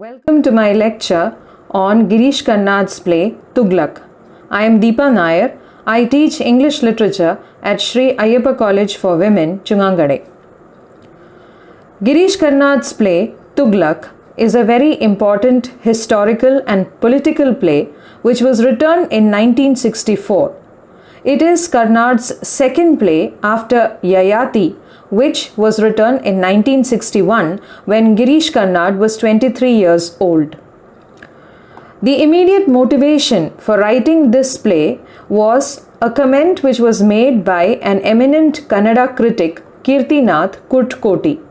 Welcome to my lecture on Girish Karnad's play Tughlaq. I am Deepa Nair. I teach English literature at Sree Ayyappa College for Women, Chunkankadai. Girish Karnad's play Tughlaq is a very important historical and political play which was written in 1964. It is Karnad's second play after Yayati, which was written in 1961 when Girish Karnad was 23 years old. The immediate motivation for writing this play was a comment which was made by an eminent Kannada critic, Kirtinath Kurtkoti.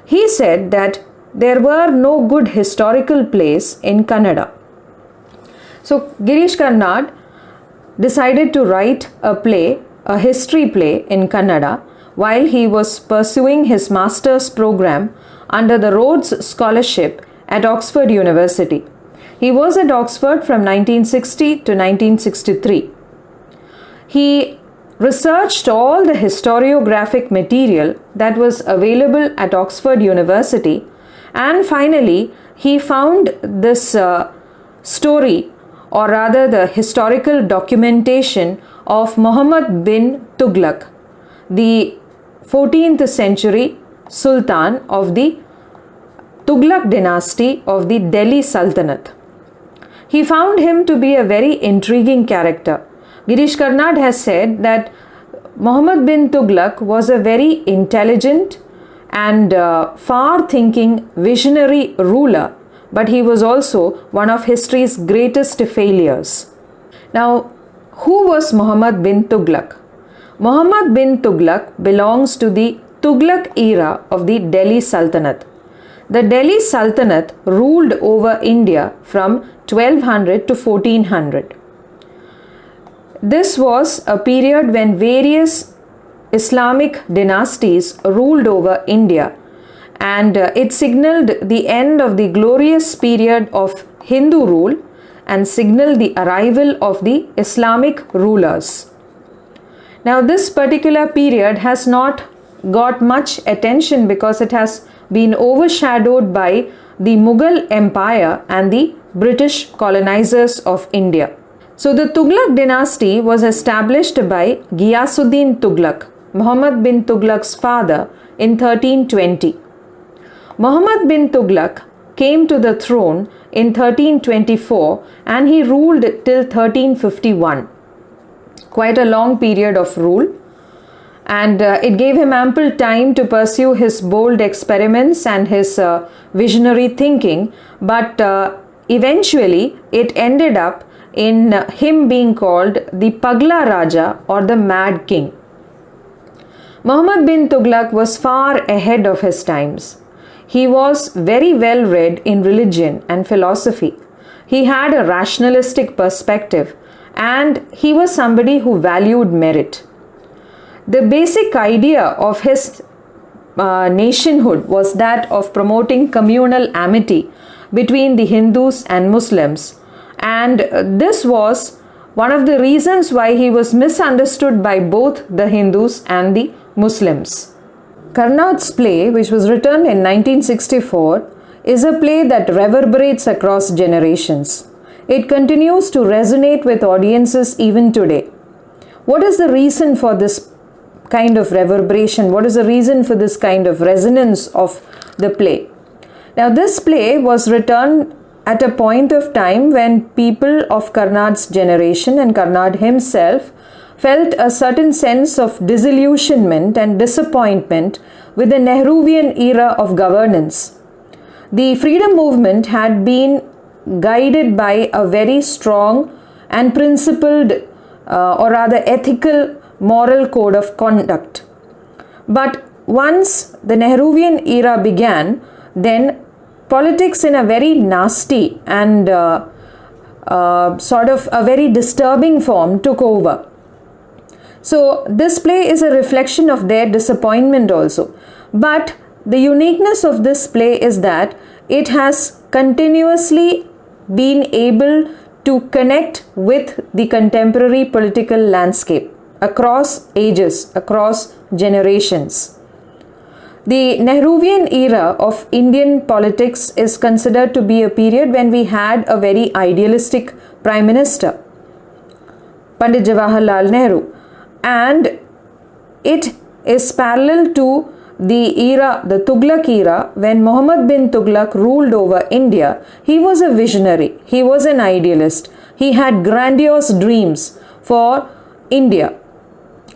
He said that there were no good historical plays in Kannada. So Girish Karnad decided to write a history play in Kannada while he was pursuing his master's program under the Rhodes Scholarship at Oxford University. He was at Oxford from 1960 to 1963. He researched all the historiographic material that was available at Oxford University, and finally he found this story, or rather the historical documentation of Muhammad bin Tughlaq, the 14th century Sultan of the Tughlaq dynasty of the Delhi Sultanate. He found him to be a very intriguing character. Girish Karnad has said that Muhammad bin Tughlaq was a very intelligent and far-thinking visionary ruler, but he was also one of history's greatest failures. Now, who was Muhammad bin Tughlaq? Muhammad bin Tughlaq belongs to the Tughlaq era of the Delhi Sultanate. The Delhi Sultanate ruled over India from 1200 to 1400. This was a period when various Islamic dynasties ruled over India, and it signaled the end of the glorious period of Hindu rule and signaled the arrival of the Islamic rulers. Now, this particular period has not got much attention because it has been overshadowed by the Mughal Empire and the British colonizers of India. So, the Tughlaq dynasty was established by Ghiyasuddin Tughlaq, Muhammad bin Tughlaq's father, in 1320. Muhammad bin Tughlaq came to the throne in 1324 and he ruled till 1351. Quite a long period of rule, and it gave him ample time to pursue his bold experiments and his visionary thinking, but eventually it ended up in him being called the Pagla Raja or the Mad King. Muhammad bin Tughlaq was far ahead of his times. He was very well read in religion and philosophy. He had a rationalistic perspective, and he was somebody who valued merit. The basic idea of his nationhood was that of promoting communal amity between the Hindus and Muslims, and this was one of the reasons why he was misunderstood by both the Hindus and the Muslims. Karnad's play, which was written in 1964, is a play that reverberates across generations. It continues to resonate with audiences even today. What is the reason for this kind of reverberation? What is the reason for this kind of resonance of the play? Now, this play was written at a point of time when people of Karnad's generation and Karnad himself felt a certain sense of disillusionment and disappointment with the Nehruvian era of governance. The freedom movement had been guided by a very strong and principled or rather ethical moral code of conduct. But once the Nehruvian era began, then politics in a very nasty and sort of a very disturbing form took over. So this play is a reflection of their disappointment also. But the uniqueness of this play is that it has continuously been able to connect with the contemporary political landscape across ages, across generations. The Nehruvian era of Indian politics is considered to be a period when we had a very idealistic Prime Minister, Pandit Jawaharlal Nehru, and it is parallel to the era, the Tughlaq era, when Muhammad bin Tughlaq ruled over India. He was a visionary, he was an idealist, he had grandiose dreams for India.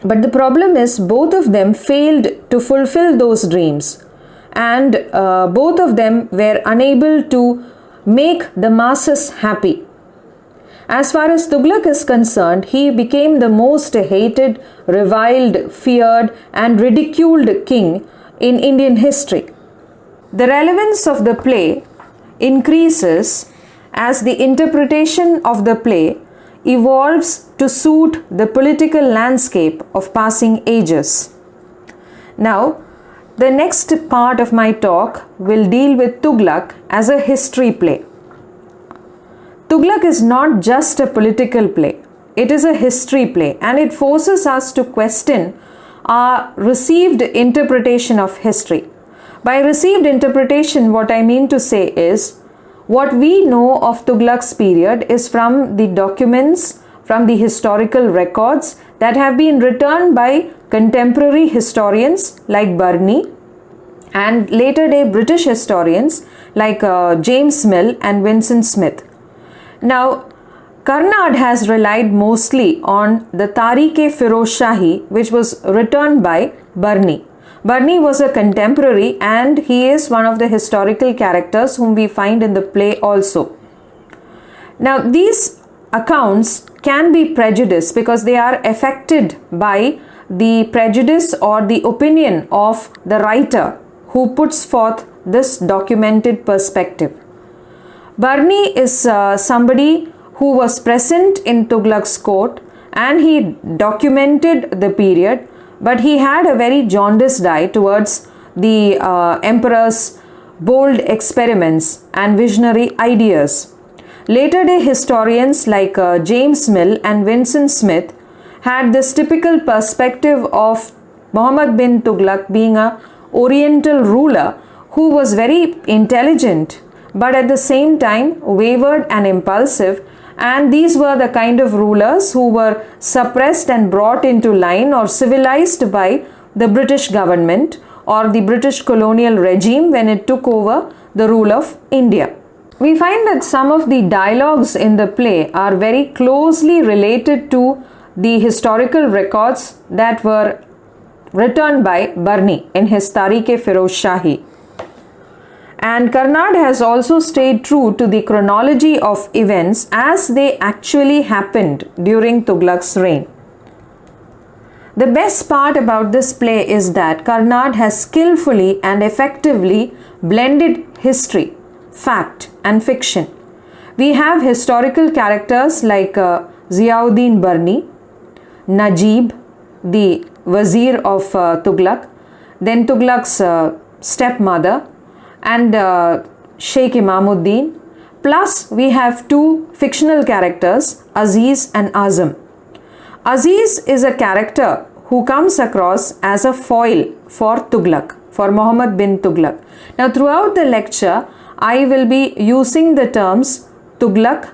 But the problem is both of them failed to fulfill those dreams, and both of them were unable to make the masses happy. As far as Tughlaq is concerned, he became the most hated, reviled, feared and ridiculed king in Indian history. The relevance of the play increases as the interpretation of the play evolves to suit the political landscape of passing ages. Now, the next part of my talk will deal with Tughlaq as a history play. Tughlaq is not just a political play, it is a history play, and it forces us to question our received interpretation of history. By received interpretation, what I mean to say is, what we know of Tughlaq's period is from the documents, from the historical records that have been written by contemporary historians like Barney and later day British historians like James Mill and Vincent Smith. Now, Karnad has relied mostly on the Tarikh-e-Firoz Shahi, which was written by Barney. Barney was a contemporary and he is one of the historical characters whom we find in the play also. Now, these accounts can be prejudiced because they are affected by the prejudice or the opinion of the writer who puts forth this documented perspective. Barney is somebody who was present in Tughlaq's court and he documented the period, but he had a very jaundiced eye towards the emperor's bold experiments and visionary ideas. Later day historians like James Mill and Vincent Smith had this typical perspective of Muhammad bin Tughlaq being a oriental ruler who was very intelligent but at the same time wayward and impulsive, and these were the kind of rulers who were suppressed and brought into line or civilized by the British government or the British colonial regime when it took over the rule of India. We find that some of the dialogues in the play are very closely related to the historical records that were written by Barney in his Tarikh-e-Firoz Shahi. And Karnad has also stayed true to the chronology of events as they actually happened during Tughlaq's reign. The best part about this play is that Karnad has skillfully and effectively blended history, fact and fiction. We have historical characters like Ziauddin Barni, Najib, the Wazir of Tughlaq, then Tughlaq's stepmother, and Sheikh Imam Udine. Plus we have two fictional characters, Aziz and Azam. Aziz is a character who comes across as a foil for Tughlaq, for Muhammad bin Tughlaq. Now throughout the lecture, I will be using the terms Tughlaq,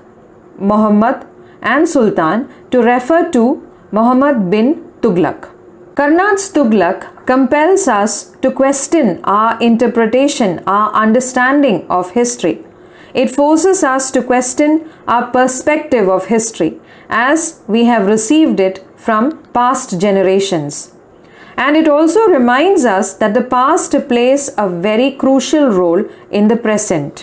Muhammad and Sultan to refer to Muhammad bin Tughlaq. Karnad's Tughlaq compels us to question our interpretation, our understanding of history. It forces us to question our perspective of history as we have received it from past generations. And it also reminds us that the past plays a very crucial role in the present.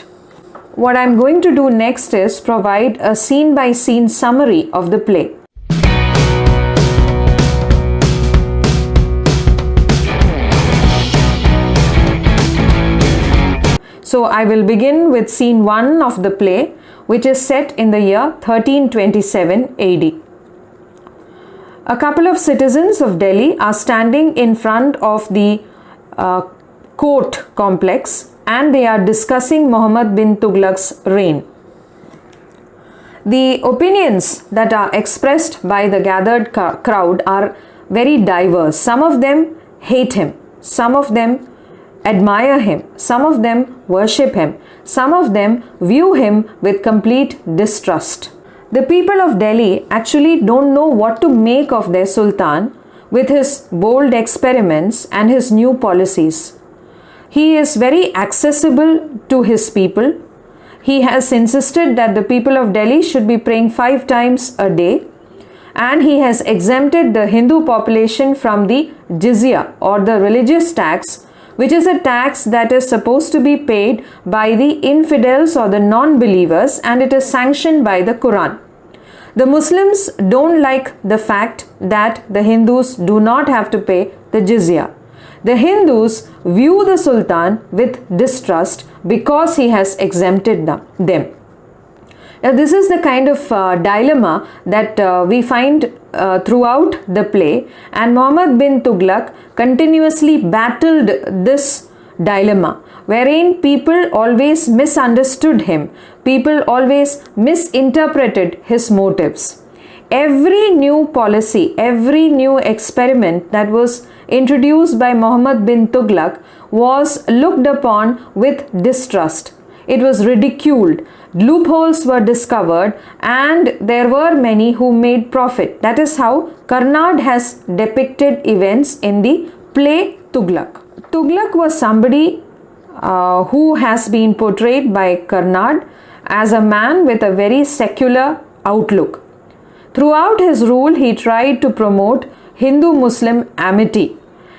What I'm going to do next is provide a scene-by-scene summary of the play. So I will begin with scene 1 of the play, which is set in the year 1327 AD. A couple of citizens of Delhi are standing in front of the court complex and they are discussing Muhammad bin Tughlaq's reign. The opinions that are expressed by the gathered crowd are very diverse. Some of them hate him, some of them admire him, some of them worship him, some of them view him with complete distrust. The people of Delhi actually don't know what to make of their Sultan with his bold experiments and his new policies. He is very accessible to his people. He has insisted that the people of Delhi should be praying 5 times a day, and he has exempted the Hindu population from the jizya or the religious tax, which is a tax that is supposed to be paid by the infidels or the non-believers, and it is sanctioned by the Quran. The Muslims don't like the fact that the Hindus do not have to pay the jizya. The Hindus view the Sultan with distrust because he has exempted them. Now, this is the kind of dilemma that we find throughout the play, and Muhammad bin Tughlaq continuously battled this dilemma, wherein people always misunderstood him, people always misinterpreted his motives. Every new policy, every new experiment that was introduced by Muhammad bin Tughlaq was looked upon with distrust. It was ridiculed. Loopholes were discovered, and there were many who made profit. That is how Karnad has depicted events in the play Tughlaq. Tughlaq was somebody who has been portrayed by Karnad as a man with a very secular outlook. Throughout his rule, he tried to promote Hindu-Muslim amity,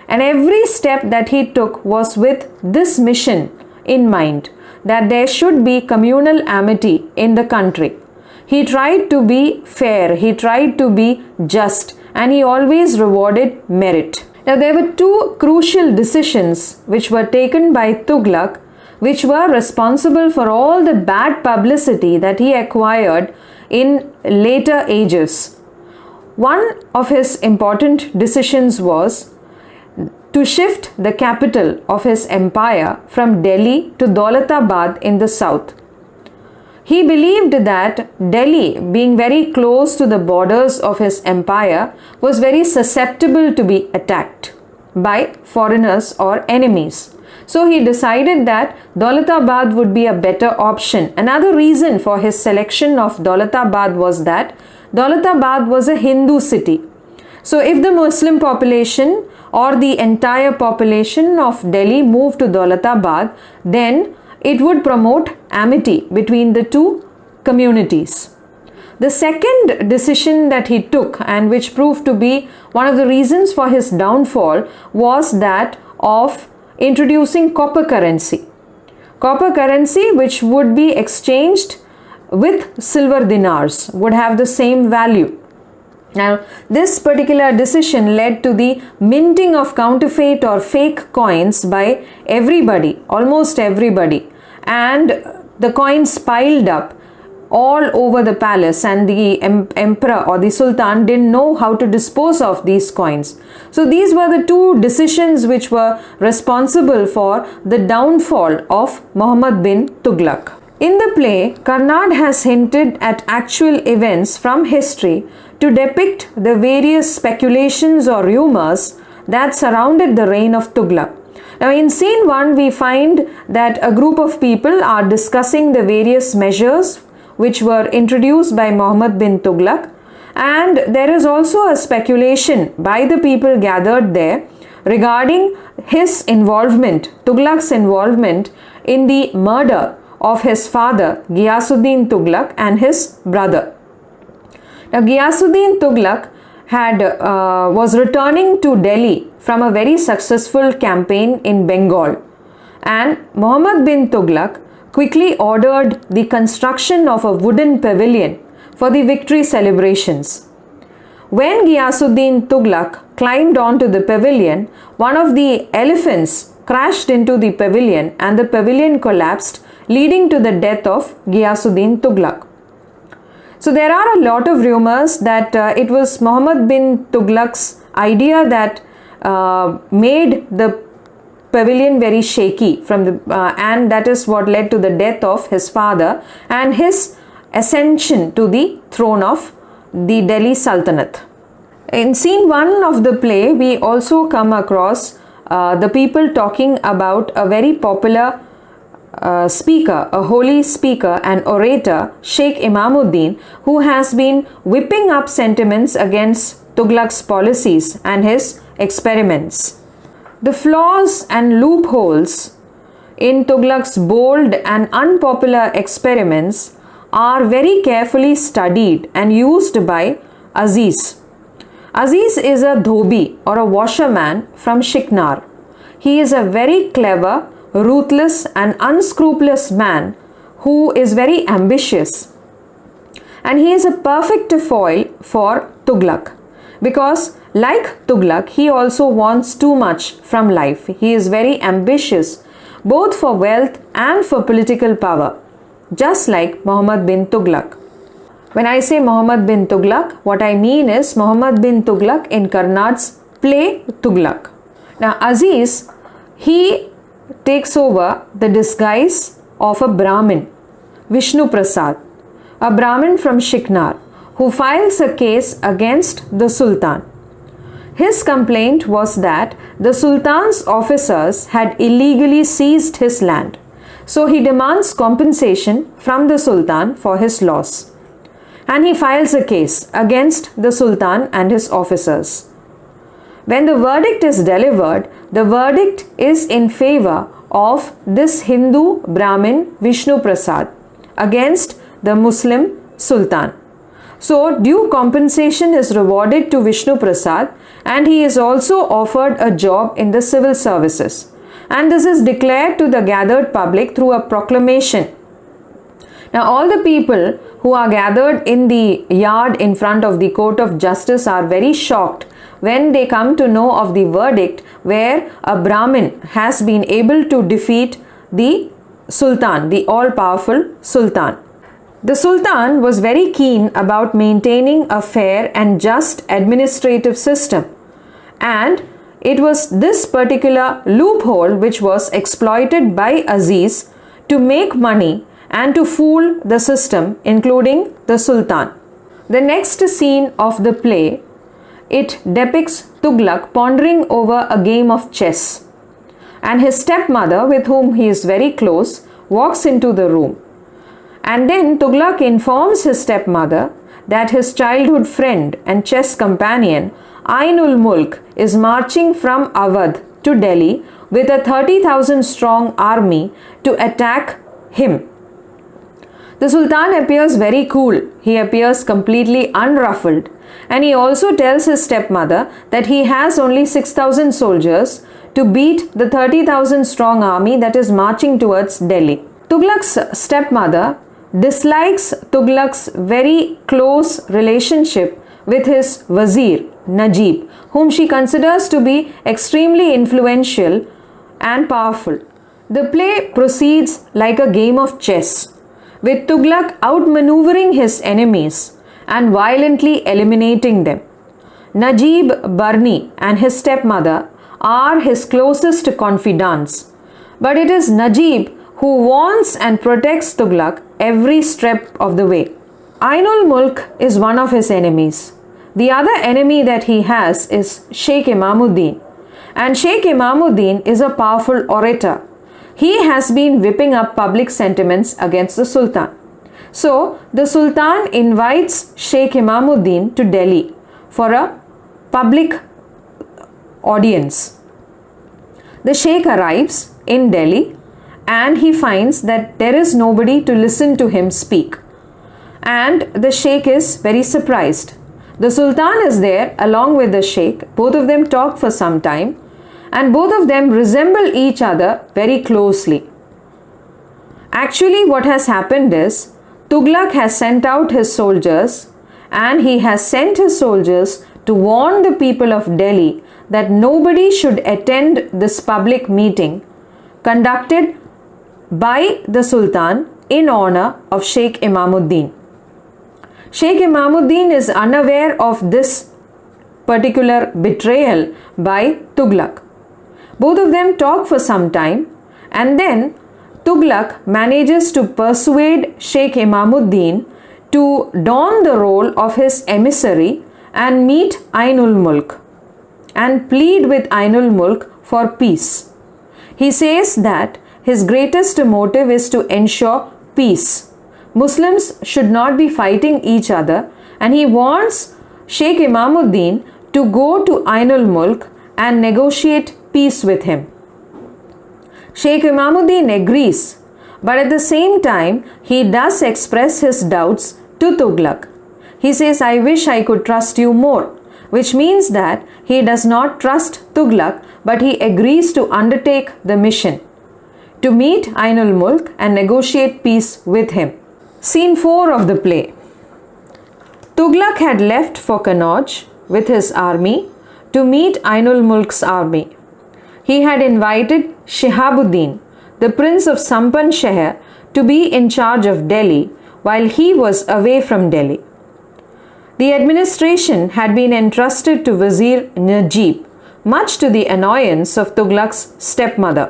and every step that he took was with this mission in mind, that there should be communal amity in the country. He tried to be fair, he tried to be just, and he always rewarded merit. Now, there were 2 crucial decisions which were taken by Tughlaq, which were responsible for all the bad publicity that he acquired in later ages. One of his important decisions was to shift the capital of his empire from Delhi to Daulatabad in the south. He believed that Delhi, being very close to the borders of his empire, was very susceptible to be attacked by foreigners or enemies. So he decided that Daulatabad would be a better option. Another reason for his selection of Daulatabad was that Daulatabad was a Hindu city. So if the Muslim population or the entire population of Delhi moved to Daulatabad, then it would promote amity between the 2 communities. The second decision that he took, and which proved to be one of the reasons for his downfall, was that of introducing copper currency. Copper currency, which would be exchanged with silver dinars, would have the same value. Now, this particular decision led to the minting of counterfeit or fake coins by everybody, almost everybody, and the coins piled up all over the palace, and the emperor or the Sultan didn't know how to dispose of these coins. So these were the 2 decisions which were responsible for the downfall of Muhammad bin Tughlaq. In the play, Karnad has hinted at actual events from history to depict the various speculations or rumors that surrounded the reign of Tughlaq. Now, in scene 1, we find that a group of people are discussing the various measures which were introduced by Muhammad bin Tughlaq, and there is also a speculation by the people gathered there regarding his involvement, Tughlaq's involvement in the murder of his father Ghiyasuddin Tughlaq and his brother. Now, Ghiyasuddin Tughlaq was returning to Delhi from a very successful campaign in Bengal, and Muhammad bin Tughlaq quickly ordered the construction of a wooden pavilion for the victory celebrations. When Ghiyasuddin Tughlaq climbed onto the pavilion, one of the elephants crashed into the pavilion and the pavilion collapsed, leading to the death of Ghiyasuddin Tughlaq. So there are a lot of rumors that it was Muhammad bin Tughlaq's idea that made the pavilion very shaky and that is what led to the death of his father and his ascension to the throne of the Delhi Sultanate. In scene 1 of the play, we also come across the people talking about a very popular speaker, a holy speaker and orator, Sheikh Imam Udine, who has been whipping up sentiments against Tughlaq's policies and his experiments. The flaws and loopholes in Tughlaq's bold and unpopular experiments are very carefully studied and used by Aziz. Aziz is a dhobi or a washerman from Shiknar. He is a very clever, ruthless and unscrupulous man who is very ambitious. And he is a perfect foil for Tughlaq, because like Tughlaq, he also wants too much from life. He is very ambitious both for wealth and for political power, just like Muhammad bin Tughlaq. When I say Muhammad bin Tughlaq, what I mean is Muhammad bin Tughlaq in Karnad's play Tughlaq. Now Aziz, he takes over the disguise of a Brahmin, Vishnu Prasad, a Brahmin from Shiknar, who files a case against the Sultan. His complaint was that the Sultan's officers had illegally seized his land, so he demands compensation from the Sultan for his loss. And he files a case against the Sultan and his officers. When the verdict is delivered, the verdict is in favor of this Hindu Brahmin Vishnu Prasad against the Muslim Sultan. So due compensation is rewarded to Vishnu Prasad, and he is also offered a job in the civil services. And this is declared to the gathered public through a proclamation. Now all the people who are gathered in the yard in front of the court of justice are very shocked when they come to know of the verdict where a Brahmin has been able to defeat the Sultan, the all-powerful Sultan. The Sultan was very keen about maintaining a fair and just administrative system, and it was this particular loophole which was exploited by Aziz to make money and to fool the system, including the Sultan. The next scene of the play, it depicts Tughlaq pondering over a game of chess, and his stepmother, with whom he is very close, walks into the room. And then Tughlaq informs his stepmother that his childhood friend and chess companion Ainul Mulk is marching from Awadh to Delhi with a 30,000 strong army to attack him. The Sultan appears very cool. He appears completely unruffled, and he also tells his stepmother that he has only 6,000 soldiers to beat the 30,000 strong army that is marching towards Delhi. Tughlaq's stepmother dislikes Tughlaq's very close relationship with his Wazir, Najib, whom she considers to be extremely influential and powerful. The play proceeds like a game of chess, with Tughlaq outmaneuvering his enemies and violently eliminating them. Najib Barni and his stepmother are his closest confidants, but it is Najib who warns and protects Tughlaq every step of the way. Ainul Mulk is one of his enemies. The other enemy that he has is Sheikh Imam Udine, and Sheikh Imam Udine is a powerful orator. He has been whipping up public sentiments against the Sultan. So the Sultan invites Sheikh Imam Udine to Delhi for a public audience. The Sheikh arrives in Delhi and he finds that there is nobody to listen to him speak. And the Sheikh is very surprised. The Sultan is there along with the Sheikh. Both of them talk for some time, and both of them resemble each other very closely. Actually, what has happened is Tughlaq has sent out his soldiers, and he has sent his soldiers to warn the people of Delhi that nobody should attend this public meeting conducted by the Sultan in honor of Sheikh Imam Udine. Sheikh Imam Udine is unaware of this particular betrayal by Tughlaq. Both of them talk for some time, and then Tughlaq manages to persuade Sheikh Imam Udine to don the role of his emissary and meet Ainul Mulk and plead with Ainul Mulk for peace. He says that his greatest motive is to ensure peace. Muslims should not be fighting each other, and he wants Sheikh Imam Udine to go to Ainul Mulk and negotiate peace with him. Sheikh Imam Udine agrees, but at the same time he does express his doubts to Tughlaq. He says, "I wish I could trust you more," which means that he does not trust Tughlaq, but he agrees to undertake the mission to meet Ainul Mulk and negotiate peace with him. Scene 4 of the play. Tughlaq had left for Kannauj with his army to meet Ainul Mulk's army. He had invited Shihabuddin, the prince of Sampan Sheher, to be in charge of Delhi while he was away from Delhi. The administration had been entrusted to Wazir Najib, much to the annoyance of Tughlaq's stepmother.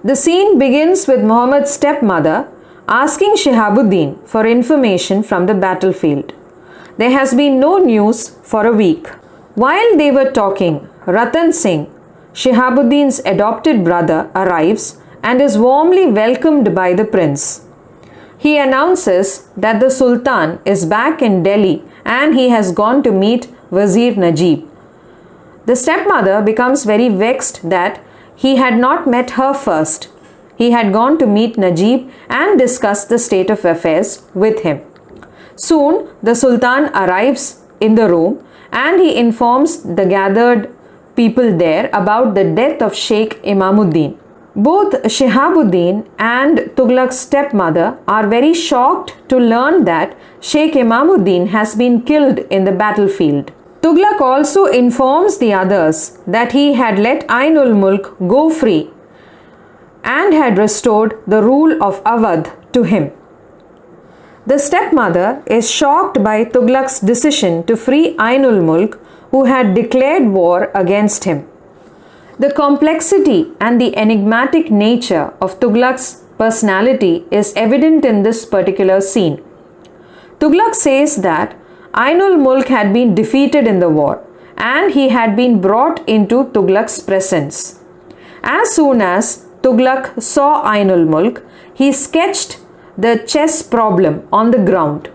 The scene begins with Muhammad's stepmother asking Shihabuddin for information from the battlefield. There has been no news for a week. While they were talking, Ratan Singhs, Shihabuddin's adopted brother, arrives and is warmly welcomed by the prince. He announces that the Sultan is back in Delhi and he has gone to meet Wazir Najib. The stepmother becomes very vexed that he had not met her first. He had gone to meet Najib and discuss the state of affairs with him. Soon the Sultan arrives in the room and he informs the gathered people there about the death of Sheikh Imam Udine. Both Shihabuddin and Tughlaq's stepmother are very shocked to learn that Sheikh Imam Udine has been killed in the battlefield. Tughlaq also informs the others that he had let Ainul Mulk go free and had restored the rule of Awadh to him. The stepmother is shocked by Tughlaq's decision to free Ainul Mulk, who had declared war against him. The complexity and the enigmatic nature of Tughlaq's personality is evident in this particular scene. Tughlaq says that Ainul Mulk had been defeated in the war and he had been brought into Tughlaq's presence. As soon as Tughlaq saw Ainul Mulk, he sketched the chess problem on the ground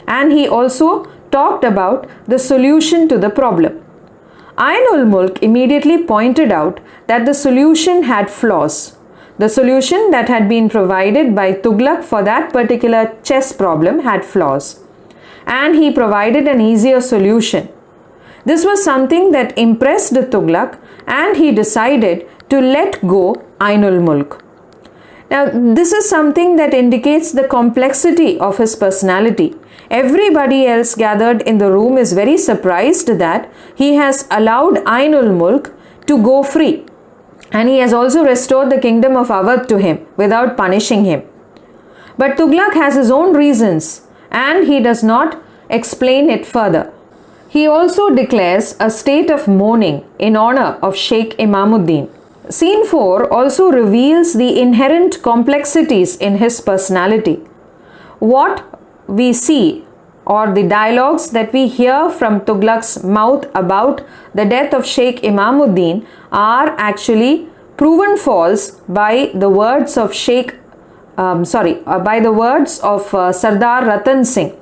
and he also talked about the solution to the problem. Ainul Mulk immediately pointed out that the solution had flaws. The solution that had been provided by Tughlaq for that particular chess problem had flaws, and he provided an easier solution. This was something that impressed Tughlaq, and he decided to let go Ainul Mulk. Now, this is something that indicates the complexity of his personality. Everybody else gathered in the room is very surprised that he has allowed Ainul Mulk to go free, and he has also restored the kingdom of Awadh to him without punishing him. But Tughlaq has his own reasons and he does not explain it further. He also declares a state of mourning in honor of Sheikh Imam Udine. Scene 4 also reveals the inherent complexities in his personality. What we see or the dialogues that we hear from Tughlaq's mouth about the death of Sheikh Imam Udine are actually proven false by the words of Sardar Ratan Singh.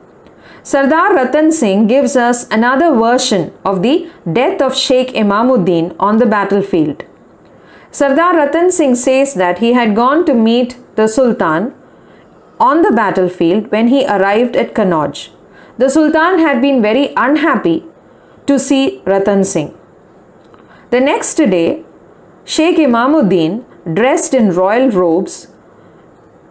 Sardar Ratan Singh gives us another version of the death of Sheikh Imam Udine on the battlefield. Sardar Ratan Singh says that he had gone to meet the Sultan on the battlefield when he arrived at Kannauj. The Sultan had been very unhappy to see Ratan Singh. The next day, Sheikh Imam Udine, dressed in royal robes,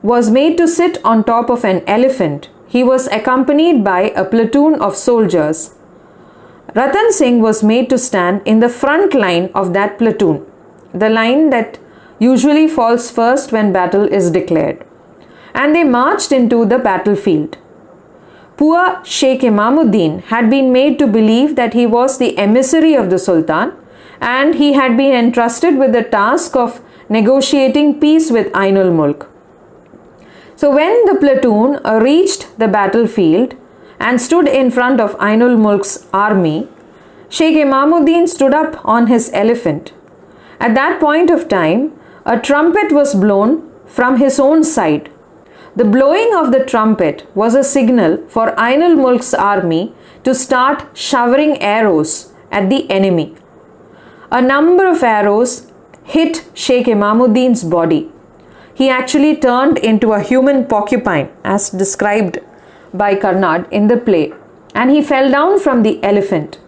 was made to sit on top of an elephant. He was accompanied by a platoon of soldiers. Ratan Singh was made to stand in the front line of that platoon, the line that usually falls first when battle is declared. And they marched into the battlefield. Poor Sheikh Imam Udine had been made to believe that he was the emissary of the Sultan and he had been entrusted with the task of negotiating peace with Ainul Mulk. So when the platoon reached the battlefield and stood in front of Ainul Mulk's army, Sheikh Imam Udine stood up on his elephant At that point of time, a trumpet was blown from his own side. The blowing of the trumpet was a signal for Ainul Mulk's army to start showering arrows at the enemy. A number of arrows hit Sheikh Imamuddin's body. He actually turned into a human porcupine, as described by Karnad in the play, and he fell down from the elephant.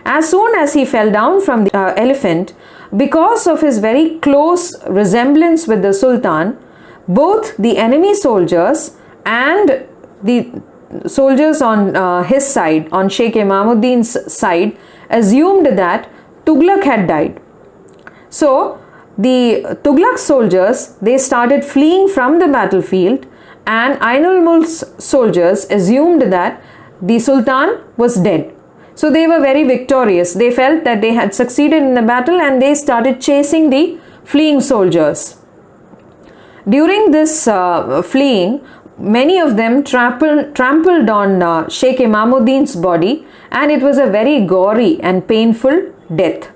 As soon as he fell down from the elephant, because of his very close resemblance with the Sultan, both the enemy soldiers and the soldiers on his side, on Sheikh Imamuddin's side, assumed that Tughlaq had died. So the Tughlaq soldiers, they started fleeing from the battlefield, and Ainul Mulk's soldiers assumed that the Sultan was dead. So they were very victorious. They felt that they had succeeded in the battle, and they started chasing the fleeing soldiers. During this fleeing, many of them trampled on Sheikh Imamuddin's body, and it was a very gory and painful death.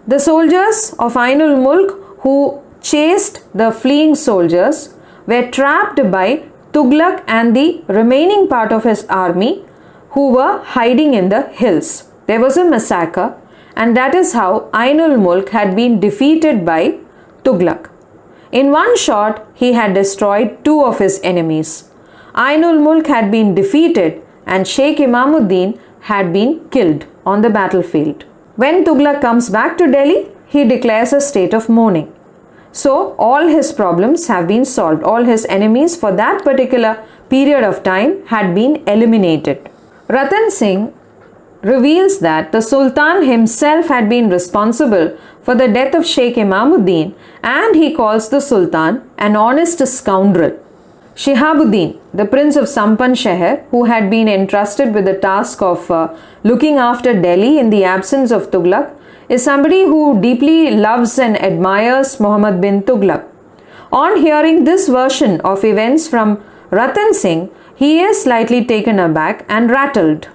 The soldiers of Ainul Mulk who chased the fleeing soldiers were trapped by Tughlaq and the remaining part of his army, who were hiding in the hills. There was a massacre, and that is how Ainul Mulk had been defeated by Tughlaq. In one shot, he had destroyed 2 of his enemies. Ainul Mulk had been defeated, and Sheikh Imamuddin had been killed on the battlefield. When Tughlaq comes back to Delhi, he declares a state of mourning. So all his problems have been solved. All his enemies for that particular period of time had been eliminated. Ratan Singh reveals that the Sultan himself had been responsible for the death of Sheikh Imamuddin, and he calls the Sultan an honest scoundrel. Shihabuddin, the prince of Sampan Sheher, who had been entrusted with the task of looking after Delhi in the absence of Tughlaq, is somebody who deeply loves and admires Muhammad bin Tughlaq. On hearing this version of events from Ratan Singh, he is slightly taken aback and rattled.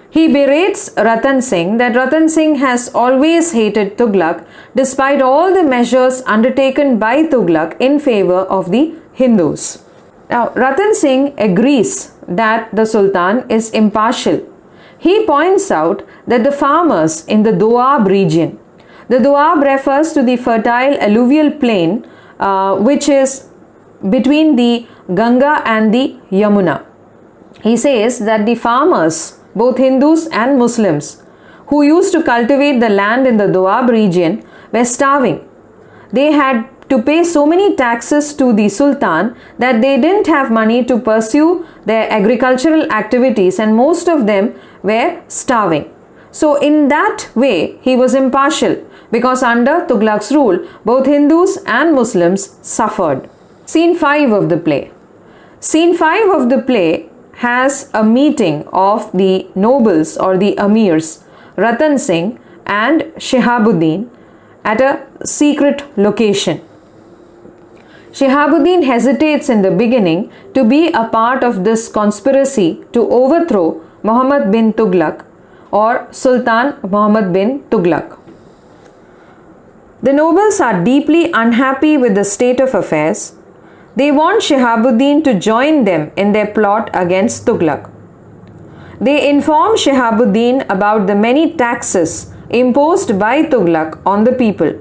He berates Ratan Singh that Ratan Singh has always hated Tughlaq despite all the measures undertaken by Tughlaq in favor of the Hindus. Now, Ratan Singh agrees that the Sultan is impartial. He points out that the farmers in the Doab region, the Doab refers to the fertile alluvial plain which is between the Ganga and the Yamuna. He says that the farmers, both Hindus and Muslims, who used to cultivate the land in the Doab region, were starving. They had to pay so many taxes to the Sultan that they didn't have money to pursue their agricultural activities, and most of them were starving. So in that way, he was impartial, because under Tughlaq's rule, both Hindus and Muslims suffered. Scene 5 of the play. Scene 5 of the play has a meeting of the nobles or the emirs, Ratan Singh and Shihabuddin, at a secret location. Shihabuddin hesitates in the beginning to be a part of this conspiracy to overthrow Muhammad bin Tughlaq or Sultan Muhammad bin Tughlaq. The nobles are deeply unhappy with the state of affairs. They want Shihabuddin to join them in their plot against Tughlaq. They inform Shihabuddin about the many taxes imposed by Tughlaq on the people.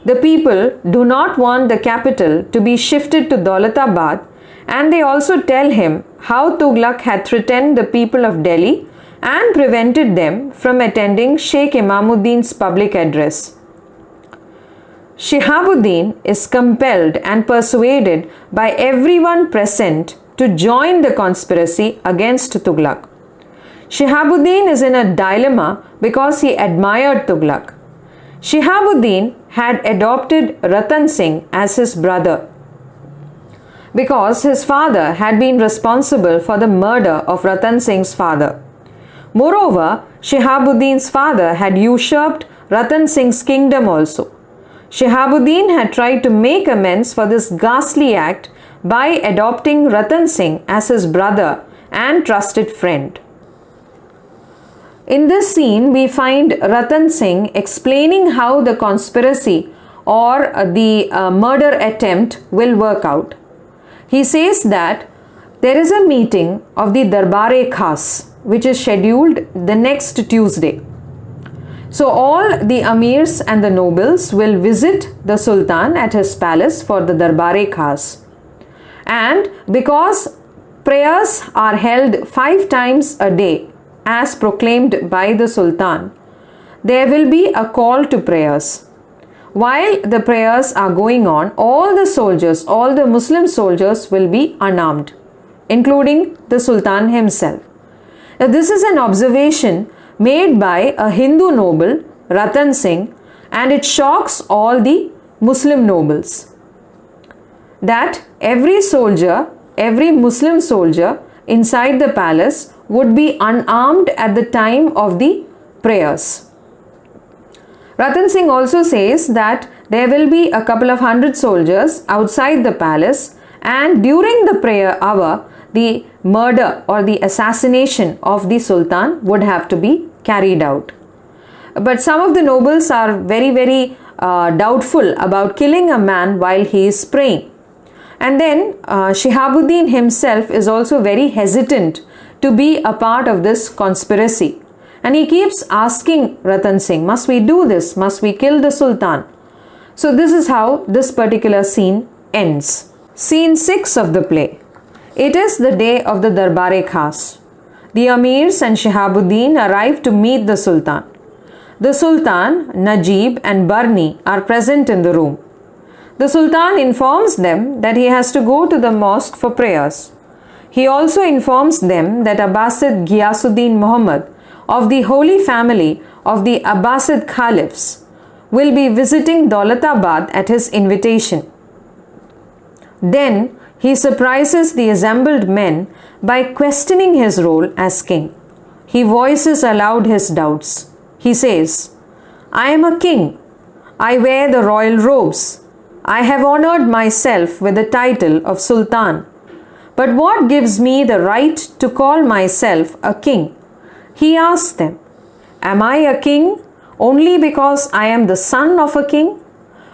The people do not want the capital to be shifted to Daulatabad, and they also tell him how Tughlaq had threatened the people of Delhi and prevented them from attending Sheikh Imamuddin's public address. Shihabuddin is compelled and persuaded by everyone present to join the conspiracy against Tughlaq. Shihabuddin is in a dilemma because he admired Tughlaq. Shihabuddin had adopted Ratan Singh as his brother because his father had been responsible for the murder of Ratan Singh's father. Moreover, Shihabuddin's father had usurped Ratan Singh's kingdom also. Shihabuddin had tried to make amends for this ghastly act by adopting Ratan Singh as his brother and trusted friend. In this scene, we find Ratan Singh explaining how the conspiracy or the murder attempt will work out. He says that there is a meeting of the Darbare-Khas which is scheduled the next Tuesday. So all the amirs and the nobles will visit the Sultan at his palace for the Darbare-Khas. And because prayers are held 5 times a day as proclaimed by the Sultan, there will be a call to prayers. While the prayers are going on, all the soldiers, all the Muslim soldiers will be unarmed, including the Sultan himself. Now, this is an observation made by a Hindu noble, Ratan Singh, and it shocks all the Muslim nobles that every soldier, every Muslim soldier inside the palace would be unarmed at the time of the prayers. Ratan Singh also says that there will be a couple of 100 soldiers outside the palace, and during the prayer hour, the murder or the assassination of the Sultan would have to be carried out. But some of the nobles are very doubtful about killing a man while he is praying. And then Shihabuddin himself is also very hesitant to be a part of this conspiracy. And he keeps asking Ratan Singh, must we do this? Must we kill the Sultan? So this is how this particular scene ends. Scene 6 of the play. It is the day of the Darbare-Khas. The amirs and Shihabuddin arrive to meet the Sultan. The Sultan, Najib and Barni are present in the room. The Sultan informs them that he has to go to the mosque for prayers. He also informs them that Abbasid Ghiyasuddin Muhammad of the Holy Family of the Abbasid Caliphs will be visiting Daulatabad at his invitation. Then he surprises the assembled men by questioning his role as king. He voices aloud his doubts. He says, I am a king. I wear the royal robes. I have honored myself with the title of Sultan. But what gives me the right to call myself a king? He asks them, am I a king only because I am the son of a king?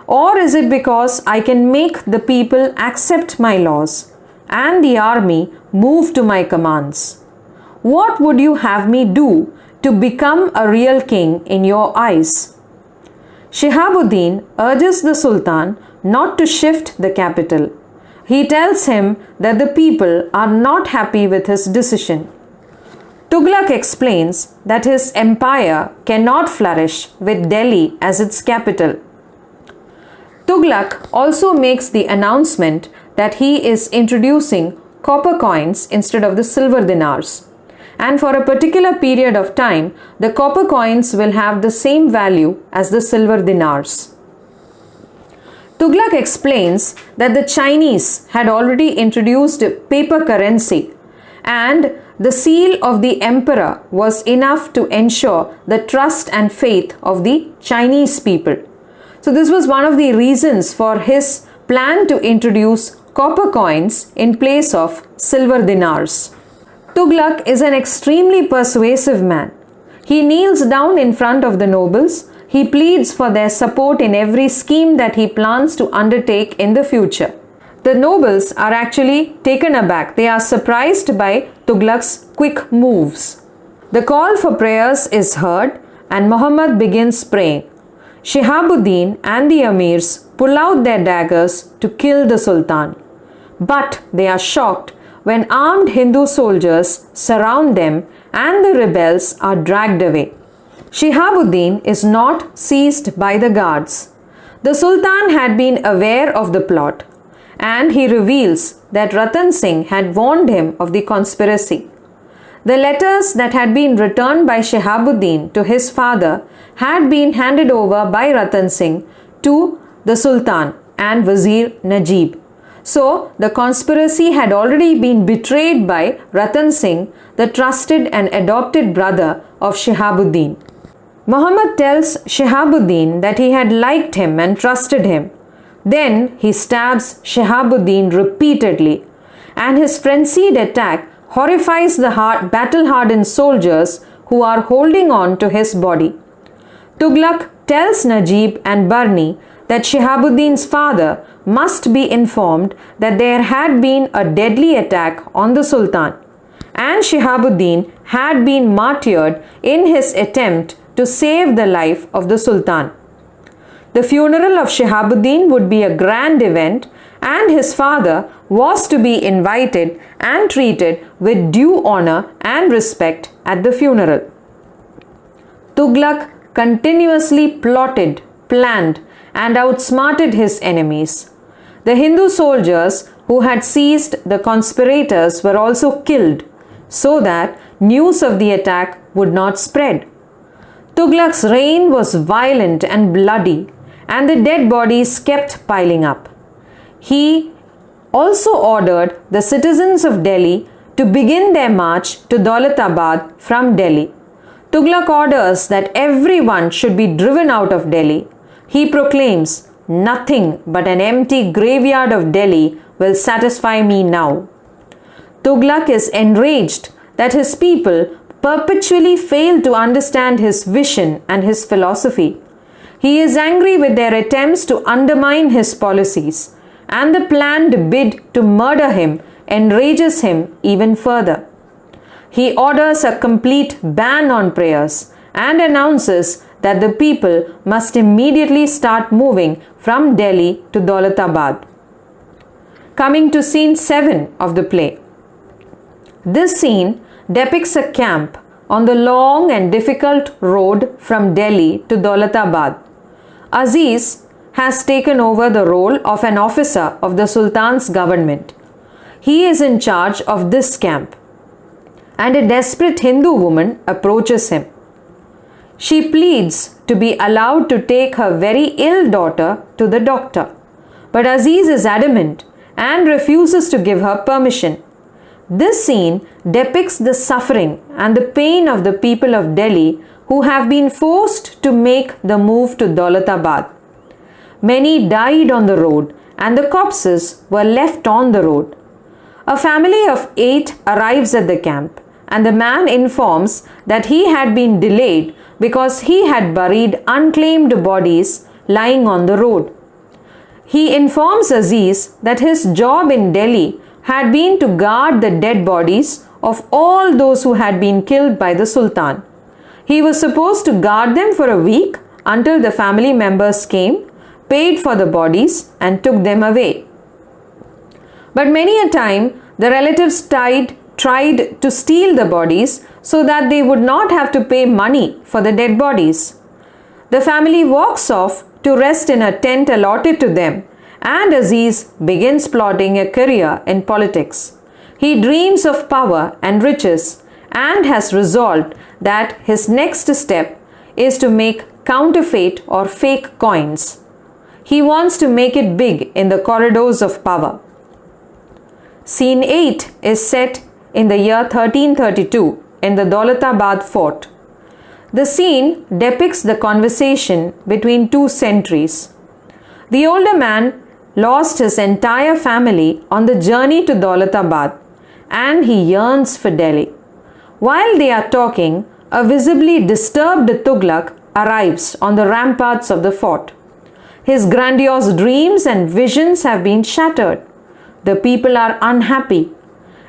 Or is it because I can make the people accept my laws and the army move to my commands? What would you have me do to become a real king in your eyes? Shihabuddin urges the Sultan not to shift the capital. He tells him that the people are not happy with his decision. Tughlaq explains that his empire cannot flourish with Delhi as its capital. Tughlaq also makes the announcement that he is introducing copper coins instead of the silver dinars. And for a particular period of time, the copper coins will have the same value as the silver dinars. Tughlaq explains that the Chinese had already introduced paper currency, and the seal of the emperor was enough to ensure the trust and faith of the Chinese people. So this was one of the reasons for his plan to introduce copper coins in place of silver dinars. Tughlaq is an extremely persuasive man. He kneels down in front of the nobles. He pleads for their support in every scheme that he plans to undertake in the future. The nobles are actually taken aback. They are surprised by Tughlaq's quick moves. The call for prayers is heard and Muhammad begins praying. Shihabuddin and the amirs pull out their daggers to kill the Sultan. But they are shocked when armed Hindu soldiers surround them and the rebels are dragged away. Shihabuddin is not seized by the guards. The Sultan had been aware of the plot, and he reveals that Ratan Singh had warned him of the conspiracy. The letters that had been returned by Shihabuddin to his father had been handed over by Ratan Singh to the Sultan and Wazir Najib. So, the conspiracy had already been betrayed by Ratan Singh, the trusted and adopted brother of Shihabuddin. Muhammad tells Shihabuddin that he had liked him and trusted him. Then he stabs Shihabuddin repeatedly, and his frenzied attack horrifies the battle-hardened soldiers who are holding on to his body. Tughlaq tells Najib and Barni that Shihabuddin's father must be informed that there had been a deadly attack on the Sultan, and Shihabuddin had been martyred in his attempt to save the life of the Sultan. The funeral of Shihabuddin would be a grand event, and his father was to be invited and treated with due honor and respect at the funeral. Tughlaq continuously plotted, planned, and outsmarted his enemies. The Hindu soldiers who had seized the conspirators were also killed, so that news of the attack would not spread. Tughlaq's reign was violent and bloody, and the dead bodies kept piling up. He also ordered the citizens of Delhi to begin their march to Daulatabad from Delhi. Tughlaq orders that everyone should be driven out of Delhi. He proclaims, "Nothing but an empty graveyard of Delhi will satisfy me now." Tughlaq is enraged that his people perpetually fail to understand his vision and his philosophy. He is angry with their attempts to undermine his policies, and the planned bid to murder him enrages him even further. He orders a complete ban on prayers and announces that the people must immediately start moving from Delhi to Daulatabad. Coming to scene 7 of the play. This scene depicts a camp on the long and difficult road from Delhi to Daulatabad. Aziz has taken over the role of an officer of the Sultan's government. He is in charge of this camp, and a desperate Hindu woman approaches him. She pleads to be allowed to take her very ill daughter to the doctor, but Aziz is adamant and refuses to give her permission. This scene depicts the suffering and the pain of the people of Delhi who have been forced to make the move to Daulatabad. Many died on the road, and the corpses were left on the road. A family of 8 arrives at the camp, and the man informs that he had been delayed because he had buried unclaimed bodies lying on the road. He informs Aziz that his job in Delhi had been to guard the dead bodies of all those who had been killed by the Sultan. He was supposed to guard them for a week until the family members came, paid for the bodies, and took them away. But many a time, the relatives tried to steal the bodies so that they would not have to pay money for the dead bodies. The family walks off to rest in a tent allotted to them, and Aziz begins plotting a career in politics. He dreams of power and riches and has resolved that his next step is to make counterfeit or fake coins. He wants to make it big in the corridors of power. Scene 8 is set in the year 1332 in the Daulatabad fort. The scene depicts the conversation between 2 sentries. The older man lost his entire family on the journey to Daulatabad, and he yearns for Delhi. While they are talking, a visibly disturbed Tughlaq arrives on the ramparts of the fort. His grandiose dreams and visions have been shattered. The people are unhappy,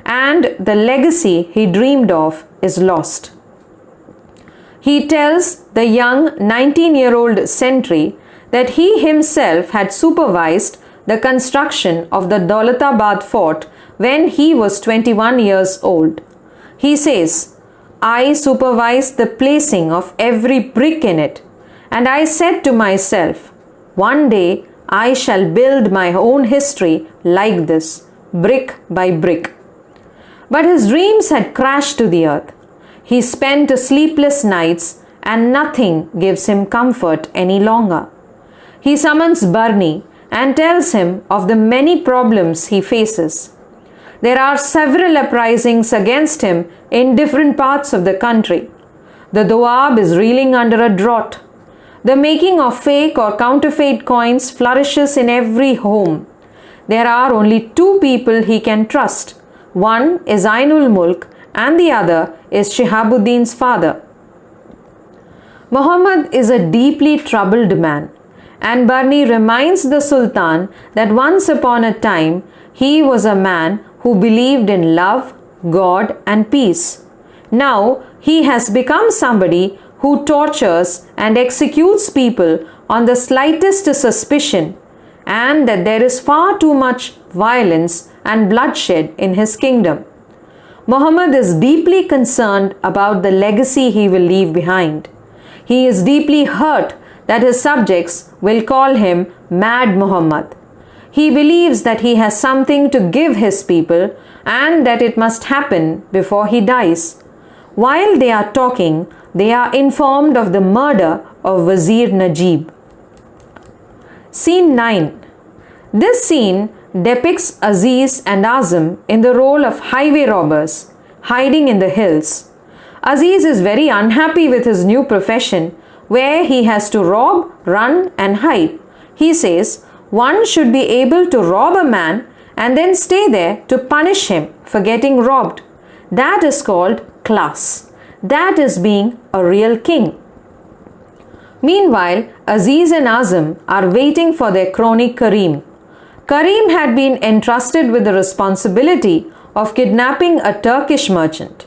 and the legacy he dreamed of is lost. He tells the young 19-year-old sentry that he himself had supervised the construction of the Daulatabad fort when he was 21 years old. He says, "I supervised the placing of every brick in it, and I said to myself, one day I shall build my own history like this, brick by brick." But his dreams had crashed to the earth. He spent sleepless nights, and nothing gives him comfort any longer. He summons Barni and tells him of the many problems he faces. There are several uprisings against him in different parts of the country. The Doab is reeling under a drought. The making of fake or counterfeit coins flourishes in every home. There are only 2 people he can trust. One is Ainul Mulk and the other is Shihabuddin's father. Muhammad is a deeply troubled man, and Barni reminds the Sultan that once upon a time he was a man who believed in love, God, and peace. Now he has become somebody who tortures and executes people on the slightest suspicion, and that there is far too much violence and bloodshed in his kingdom. Muhammad is deeply concerned about the legacy he will leave behind. He is deeply hurt that his subjects will call him Mad Muhammad. He believes that he has something to give his people and that it must happen before he dies. While they are talking, they are informed of the murder of Wazir Najib. Scene 9. This scene depicts Aziz and Azam in the role of highway robbers, hiding in the hills. Aziz is very unhappy with his new profession, where he has to rob, run, and hide. He says one should be able to rob a man and then stay there to punish him for getting robbed. That is called class. That is being a real king. Meanwhile, Aziz and Azam are waiting for their crony Karim. Karim had been entrusted with the responsibility of kidnapping a Turkish merchant.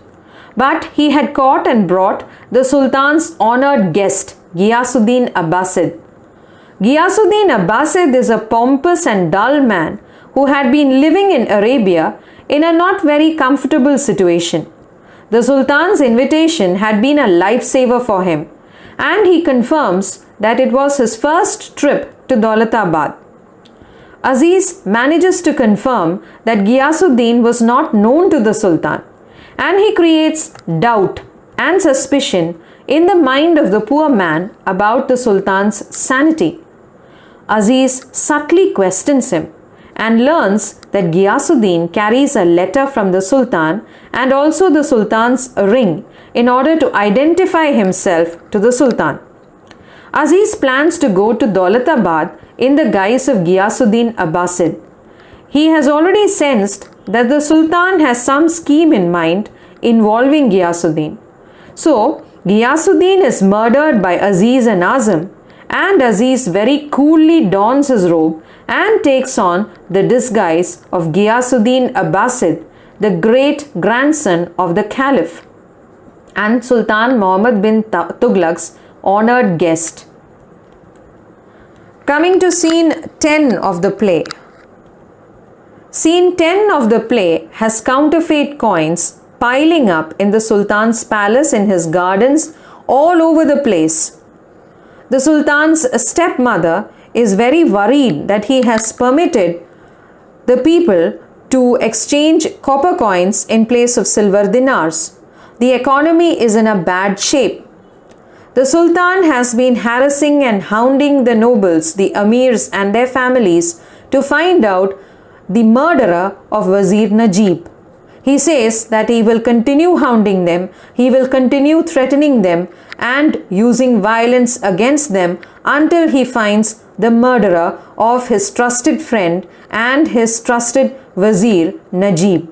But he had caught and brought the Sultan's honored guest, Ghiyasuddin Abbasid. Ghiyasuddin Abbasid is a pompous and dull man who had been living in Arabia in a not very comfortable situation. The Sultan's invitation had been a lifesaver for him, and he confirms that it was his first trip to Daulatabad. Aziz manages to confirm that Ghiyasuddin was not known to the Sultan, and he creates doubt and suspicion in the mind of the poor man about the Sultan's sanity. Aziz subtly questions him and learns that Ghiyasuddin carries a letter from the Sultan and also the Sultan's ring in order to identify himself to the Sultan. Aziz plans to go to Daulatabad in the guise of Ghiyasuddin Abbasid. He has already sensed that the Sultan has some scheme in mind involving Ghiyasuddin. So, Ghiyasuddin is murdered by Aziz and Azam, and Aziz very coolly dons his robe and takes on the disguise of Ghiyasuddin Abbasid, the great grandson of the Caliph and Sultan Muhammad bin Tughlaq's honored guest. Coming to scene 10 of the play. Scene 10 of the play has counterfeit coins piling up in the Sultan's palace, in his gardens, all over the place. The Sultan's stepmother is very worried that he has permitted the people to exchange copper coins in place of silver dinars. The economy is in a bad shape. The Sultan has been harassing and hounding the nobles, the amirs and their families to find out the murderer of Wazir Najib. He says that he will continue hounding them, he will continue threatening them and using violence against them until he finds the murderer of his trusted friend and his trusted Wazir Najib.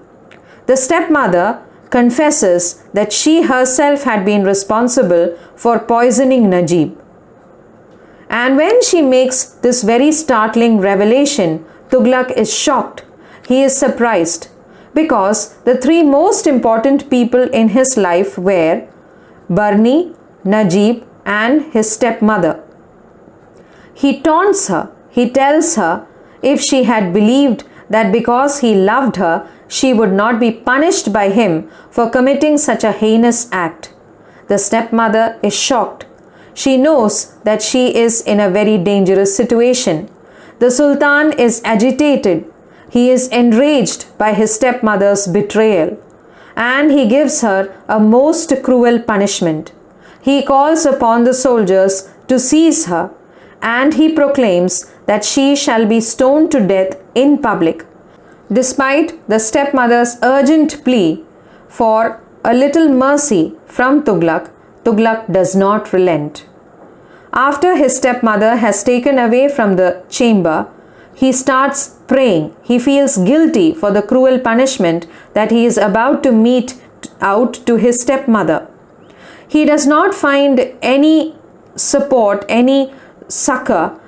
The stepmother confesses that she herself had been responsible for poisoning Najib. And when she makes this very startling revelation, Tughlaq is shocked. He is surprised because the three most important people in his life were Barni, Najib, and his stepmother. He taunts her. He tells her if she had believed that because he loved her, she would not be punished by him for committing such a heinous act. The stepmother is shocked. She knows that she is in a very dangerous situation. The Sultan is agitated. He is enraged by his stepmother's betrayal, and he gives her a most cruel punishment. He calls upon the soldiers to seize her, and he proclaims that she shall be stoned to death in public. Despite the stepmother's urgent plea for a little mercy from Tughlaq, Tughlaq does not relent. After his stepmother has taken away from the chamber, he starts praying. He feels guilty for the cruel punishment that he is about to mete out to his stepmother. He does not find any support, any succor,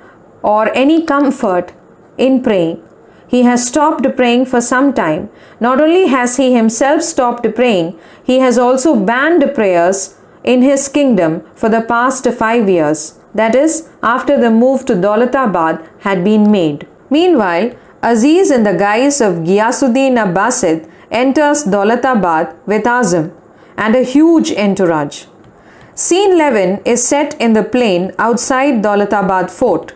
or any comfort in praying. He has stopped praying for some time. Not only has he himself stopped praying, he has also banned prayers in his kingdom for the past 5 years. That is, after the move to Daulatabad had been made. Meanwhile, Aziz, in the guise of Ghiyasuddin Abbasid, enters Daulatabad with Azam and a huge entourage. Scene 11 is set in the plain outside Daulatabad fort.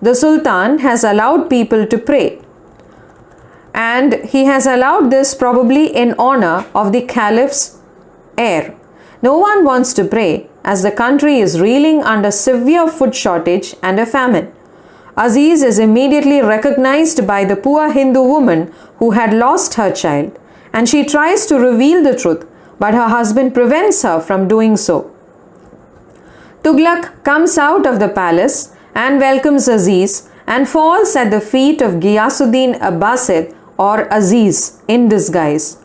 The Sultan has allowed people to pray, and he has allowed this probably in honor of the Caliph's heir. No one wants to pray as the country is reeling under severe food shortage and a famine. Aziz is immediately recognized by the poor Hindu woman who had lost her child, and she tries to reveal the truth, but her husband prevents her from doing so. Tughlaq comes out of the palace and welcomes Aziz and falls at the feet of Ghiyasuddin Abbasid, or Aziz, in disguise.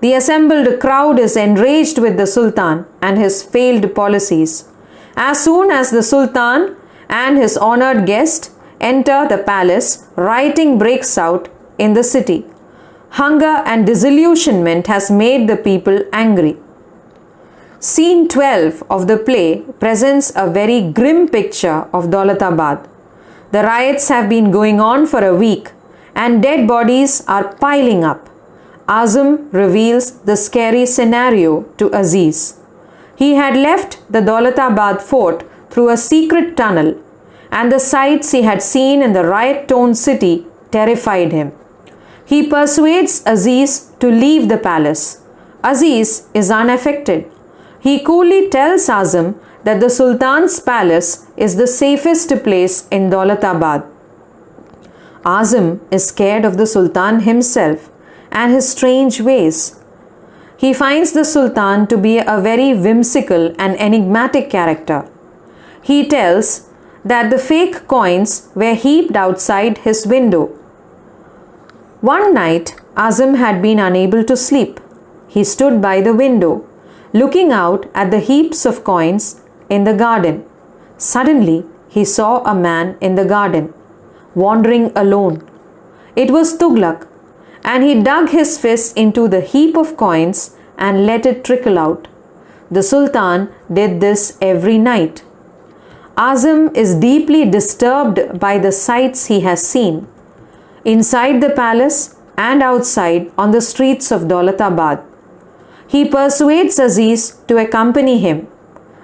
The assembled crowd is enraged with the Sultan and his failed policies. As soon as the Sultan and his honored guest enter the palace, rioting breaks out in the city. Hunger and disillusionment has made the people angry. Scene 12 of the play presents a very grim picture of Daulatabad. The riots have been going on for a week and dead bodies are piling up. Azam reveals the scary scenario to Aziz. He had left the Daulatabad fort through a secret tunnel, and the sights he had seen in the riot-torn city terrified him. He persuades Aziz to leave the palace. Aziz is unaffected. He coolly tells Azam that the Sultan's palace is the safest place in Daulatabad. Azam is scared of the Sultan himself and his strange ways. He finds the Sultan to be a very whimsical and enigmatic character. He tells that the fake coins were heaped outside his window. One night, Azam had been unable to sleep. He stood by the window, looking out at the heaps of coins in the garden. Suddenly, he saw a man in the garden, wandering alone. It was Tughlaq, and he dug his fist into the heap of coins and let it trickle out. The Sultan did this every night. Azam is deeply disturbed by the sights he has seen, inside the palace and outside on the streets of Daulatabad. He persuades Aziz to accompany him.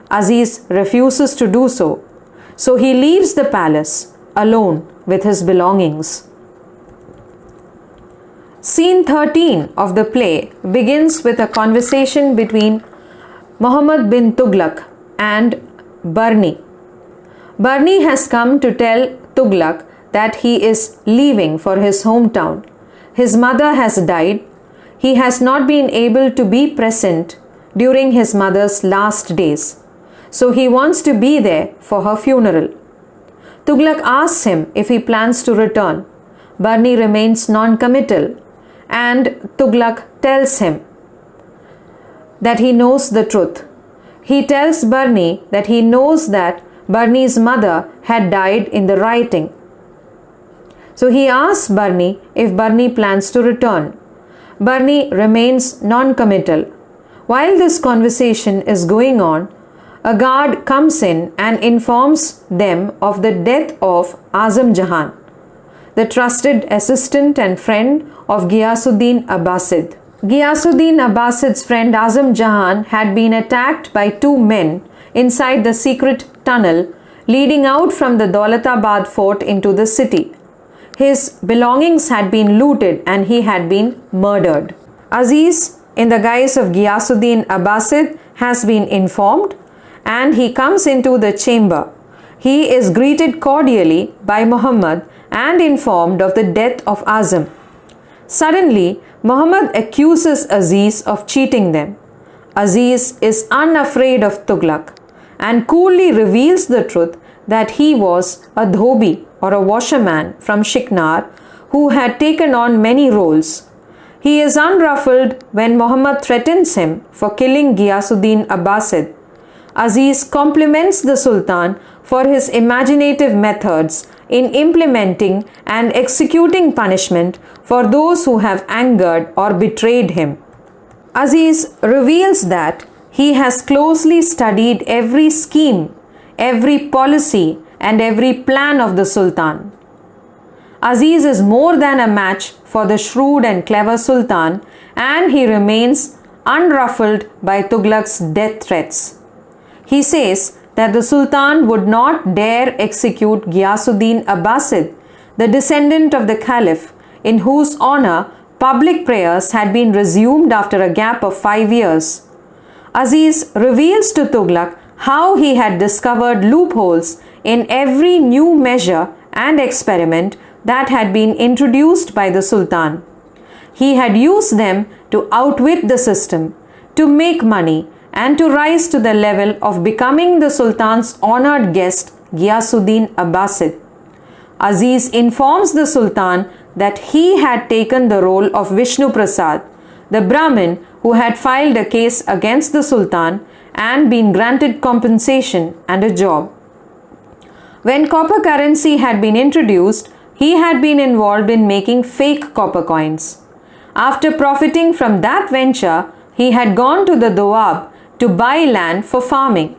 Aziz refuses to do so, so he leaves the palace alone with his belongings. Scene 13 of the play begins with a conversation between Muhammad bin Tughlaq and Barni. Barni has come to tell Tughlaq that he is leaving for his hometown. His mother has died. He has not been able to be present during his mother's last days, so he wants to be there for her funeral. Tughlaq asks him if he plans to return. Barni remains non-committal, and Tughlaq tells him that he knows the truth. He tells Barni that he knows that Barni's mother had died in the rioting. So he asks Barni if Barni plans to return. Barni remains non-committal. While this conversation is going on, a guard comes in and informs them of the death of Azam Jahan, the trusted assistant and friend of Ghiyasuddin Abbasid. Ghiyasuddin Abbasid's friend Azam Jahan had been attacked by two men inside the secret tunnel leading out from the Daulatabad fort into the city. His belongings had been looted and he had been murdered. Aziz, in the guise of Ghiyasuddin Abbasid, has been informed, and he comes into the chamber. He is greeted cordially by Muhammad and informed of the death of Azam. Suddenly, Muhammad accuses Aziz of cheating them. Aziz is unafraid of Tughlaq and coolly reveals the truth that he was a dhobi or a washerman from Shiknar who had taken on many roles. He is unruffled when Muhammad threatens him for killing Ghiyasuddin Abbasid. Aziz compliments the Sultan for his imaginative methods in implementing and executing punishment for those who have angered or betrayed him. Aziz reveals that he has closely studied every scheme, every policy, and every plan of the Sultan. Aziz is more than a match for the shrewd and clever Sultan, and he remains unruffled by Tughlaq's death threats. He says that the Sultan would not dare execute Ghiyasuddin Abbasid, the descendant of the Caliph, in whose honor public prayers had been resumed after a gap of 5 years. Aziz reveals to Tughlaq how he had discovered loopholes in every new measure and experiment that had been introduced by the Sultan. He had used them to outwit the system, to make money, and to rise to the level of becoming the Sultan's honored guest, Ghiyasuddin Abbasid. Aziz informs the Sultan that he had taken the role of Vishnu Prasad, the Brahmin who had filed a case against the Sultan and been granted compensation and a job. When copper currency had been introduced, he had been involved in making fake copper coins. After profiting from that venture, he had gone to the Doab to buy land for farming.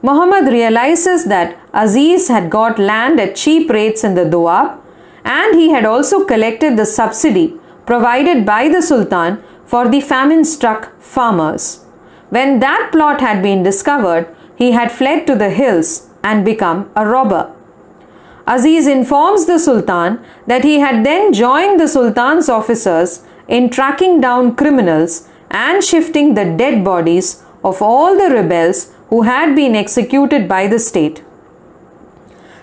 Muhammad realizes that Aziz had got land at cheap rates in the Doab, and he had also collected the subsidy provided by the Sultan for the famine-struck farmers. When that plot had been discovered, he had fled to the hills and become a robber. Aziz informs the Sultan that he had then joined the Sultan's officers in tracking down criminals and shifting the dead bodies of all the rebels who had been executed by the state.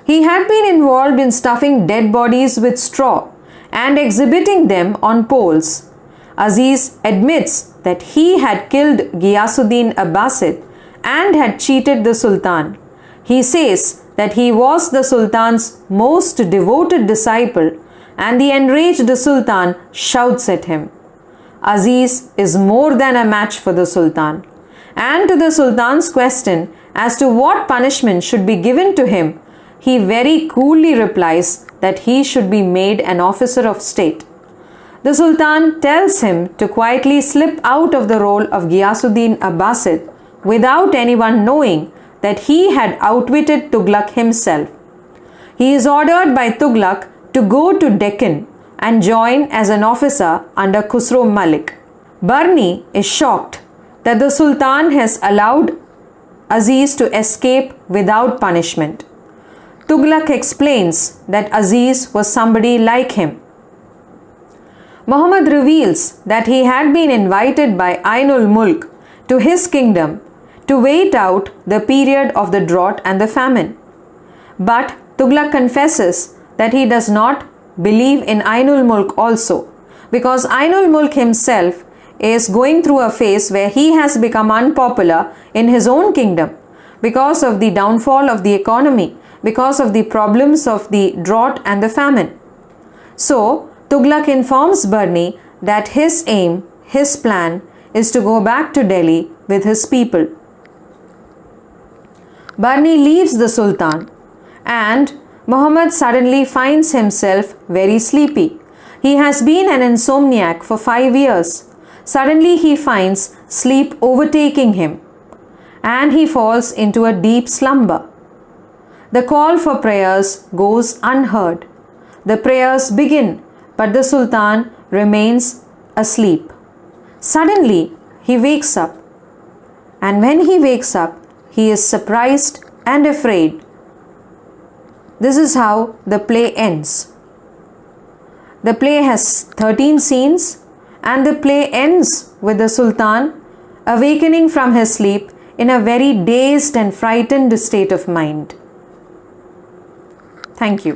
He had been involved in stuffing dead bodies with straw and exhibiting them on poles. Aziz admits that he had killed Ghiyasuddin Abbasid and had cheated the Sultan. He says that he was the Sultan's most devoted disciple, and the enraged Sultan shouts at him. Aziz is more than a match for the Sultan. And to the Sultan's question as to what punishment should be given to him, he very coolly replies that he should be made an officer of state. The Sultan tells him to quietly slip out of the role of Ghiyasuddin Abbasid without anyone knowing that he had outwitted Tughlaq himself. He is ordered by Tughlaq to go to Deccan and join as an officer under Khusro Malik. Barni is shocked that the Sultan has allowed Aziz to escape without punishment. Tughlaq explains that Aziz was somebody like him. Muhammad reveals that he had been invited by Ainul Mulk to his kingdom to wait out the period of the drought and the famine. But Tughlaq confesses that he does not believe in Ainul Mulk also, because Ainul Mulk himself is going through a phase where he has become unpopular in his own kingdom because of the downfall of the economy, because of the problems of the drought and the famine. So, Tughlaq informs Barni that his aim, his plan, is to go back to Delhi with his people. Barni leaves the Sultan, and Muhammad suddenly finds himself very sleepy. He has been an insomniac for 5 years. Suddenly he finds sleep overtaking him, and he falls into a deep slumber. The call for prayers goes unheard. The prayers begin, but the Sultan remains asleep. Suddenly he wakes up, and when he wakes up, he is surprised and afraid. This is how the play ends. The play has 13 scenes, and the play ends with the Sultan awakening from his sleep in a very dazed and frightened state of mind. Thank you.